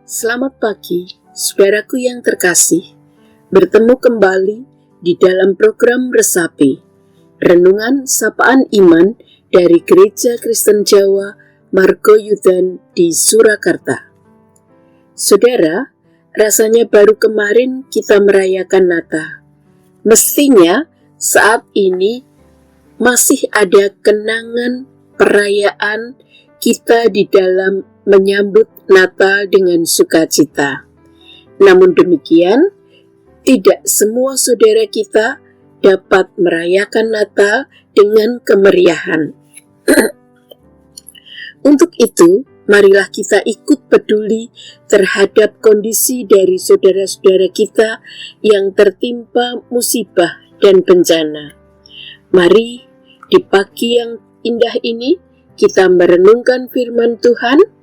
Selamat pagi, saudaraku yang terkasih. Bertemu kembali di dalam program Resapi, Renungan Sapaan Iman dari Gereja Kristen Jawa Margoyudan di Surakarta. Saudara, rasanya baru kemarin kita merayakan Natal. Mestinya saat ini masih ada kenangan perayaan kita di dalam menyambut Natal dengan sukacita. Namun demikian, tidak semua saudara kita dapat merayakan Natal dengan kemeriahan. Untuk itu, marilah kita ikut peduli terhadap kondisi dari saudara-saudara kita yang tertimpa musibah dan bencana. Mari, di pagi yang indah ini, kita merenungkan firman Tuhan.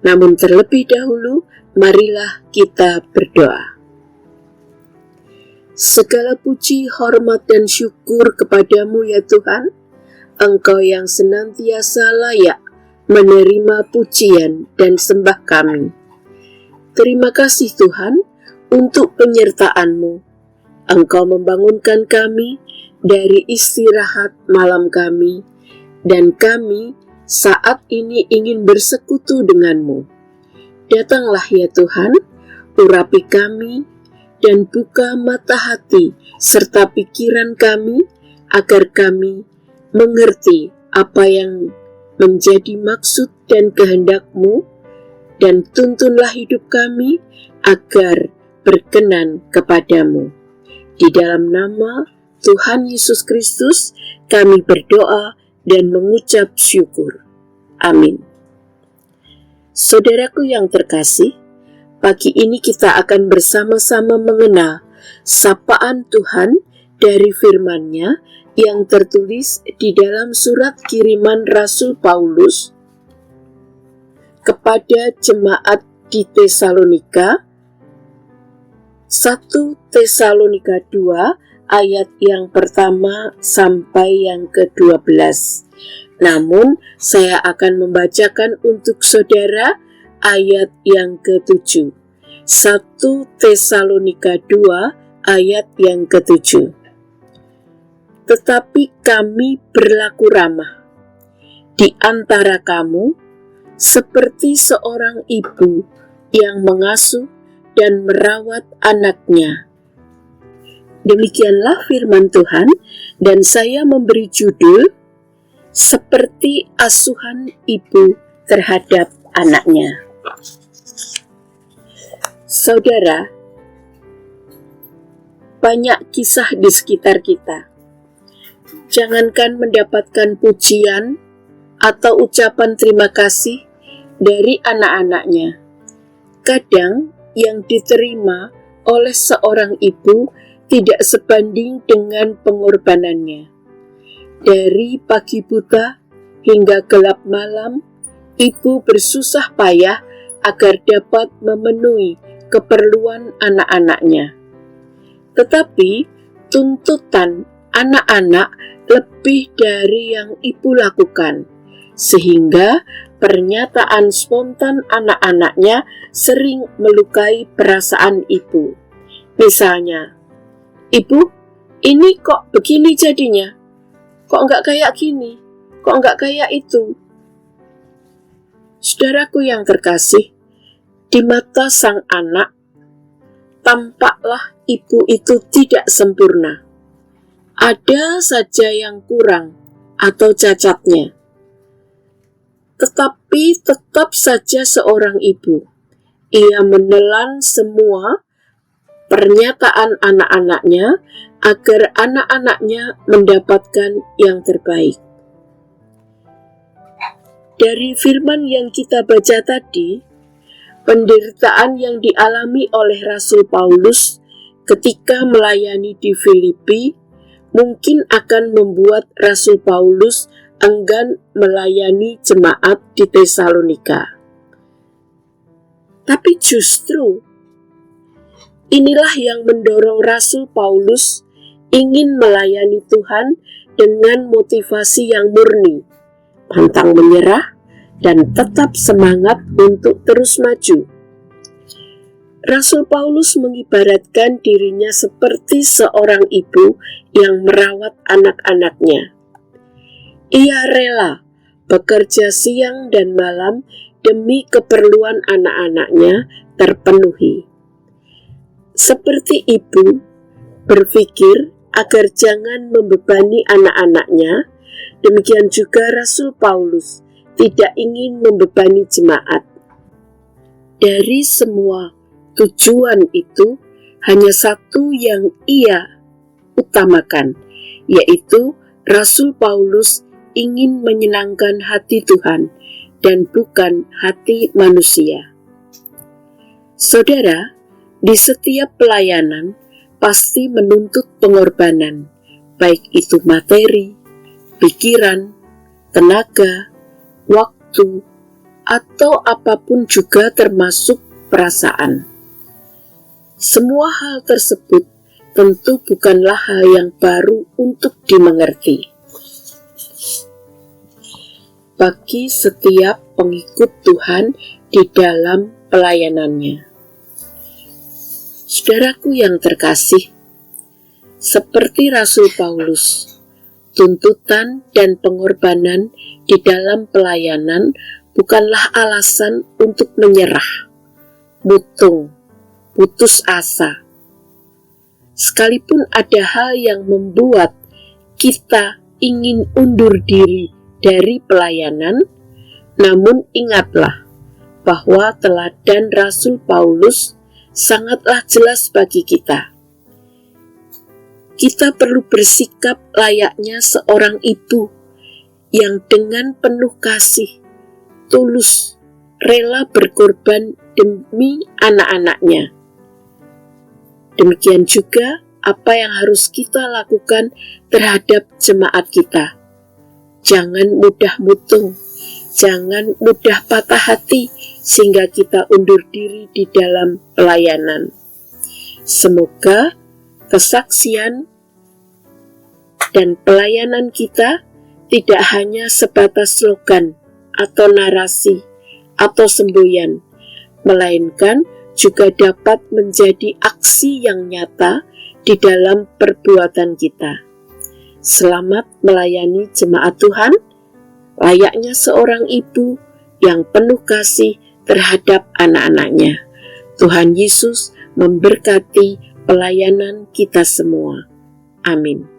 Namun terlebih dahulu, marilah kita berdoa. Segala puji, hormat, dan syukur kepadamu ya Tuhan, Engkau yang senantiasa layak menerima pujian dan sembah kami. Terima kasih Tuhan untuk penyertaan-Mu. Engkau membangunkan kami dari istirahat malam kami, dan kami saat ini ingin bersekutu denganmu. Datanglah ya Tuhan, urapi kami dan buka mata hati serta pikiran kami agar kami mengerti apa yang menjadi maksud dan kehendak-Mu, dan tuntunlah hidup kami agar berkenan kepadamu. Di dalam nama Tuhan Yesus Kristus kami berdoa dan mengucap syukur. Amin. Saudaraku yang terkasih, pagi ini kita akan bersama-sama mengenal sapaan Tuhan dari firman-Nya yang tertulis di dalam surat kiriman Rasul Paulus kepada jemaat di Tesalonika, 1 Tesalonika 2 ayat yang pertama sampai yang ke-12. Namun, saya akan membacakan untuk saudara ayat yang ke-7. 1 Tesalonika 2 ayat yang ke-7. Tetapi kami berlaku ramah di antara kamu seperti seorang ibu yang mengasuh dan merawat anaknya. Demikianlah firman Tuhan, dan saya memberi judul seperti asuhan ibu terhadap anaknya. Saudara, banyak kisah di sekitar kita. Jangankan mendapatkan pujian atau ucapan terima kasih dari anak-anaknya, kadang yang diterima oleh seorang ibu tidak sebanding dengan pengorbanannya. Dari pagi buta hingga gelap malam, ibu bersusah payah agar dapat memenuhi keperluan anak-anaknya. Tetapi tuntutan anak-anak lebih dari yang ibu lakukan, sehingga pernyataan spontan anak-anaknya sering melukai perasaan ibu. Misalnya, "Ibu, ini kok begini jadinya? Kok enggak kayak gini? Kok enggak kayak itu?" Saudaraku yang terkasih, di mata sang anak, tampaklah ibu itu tidak sempurna. Ada saja yang kurang atau cacatnya. Tetapi tetap saja seorang ibu. Ia menelan semua pernyataan anak-anaknya agar anak-anaknya mendapatkan yang terbaik. Dari firman yang kita baca tadi, penderitaan yang dialami oleh Rasul Paulus ketika melayani di Filipi mungkin akan membuat Rasul Paulus enggan melayani jemaat di Tesalonika. Tapi justru inilah yang mendorong Rasul Paulus ingin melayani Tuhan dengan motivasi yang murni, pantang menyerah, dan tetap semangat untuk terus maju. Rasul Paulus mengibaratkan dirinya seperti seorang ibu yang merawat anak-anaknya. Ia rela bekerja siang dan malam demi keperluan anak-anaknya terpenuhi. Seperti ibu berpikir agar jangan membebani anak-anaknya, demikian juga Rasul Paulus tidak ingin membebani jemaat. Dari semua tujuan itu, hanya satu yang ia utamakan, yaitu Rasul Paulus ingin menyenangkan hati Tuhan dan bukan hati manusia. Saudara, di setiap pelayanan pasti menuntut pengorbanan, baik itu materi, pikiran, tenaga, waktu, atau apapun juga termasuk perasaan. Semua hal tersebut tentu bukanlah hal yang baru untuk dimengerti bagi setiap pengikut Tuhan di dalam pelayanannya. Saudaraku yang terkasih, seperti Rasul Paulus, tuntutan dan pengorbanan di dalam pelayanan bukanlah alasan untuk menyerah, butung, putus asa. Sekalipun ada hal yang membuat kita ingin undur diri dari pelayanan, namun ingatlah bahwa teladan Rasul Paulus sangatlah jelas bagi kita. Kita perlu bersikap layaknya seorang ibu yang dengan penuh kasih, tulus, rela berkorban demi anak-anaknya. Demikian juga apa yang harus kita lakukan terhadap jemaat kita. Jangan mudah mutung, jangan mudah patah hati sehingga kita undur diri di dalam pelayanan. Semoga kesaksian dan pelayanan kita tidak hanya sebatas slogan atau narasi atau semboyan, melainkan juga dapat menjadi aksi yang nyata di dalam perbuatan kita. Selamat melayani jemaat Tuhan, layaknya seorang ibu yang penuh kasih terhadap anak-anaknya. Tuhan Yesus memberkati pelayanan kita semua. Amin.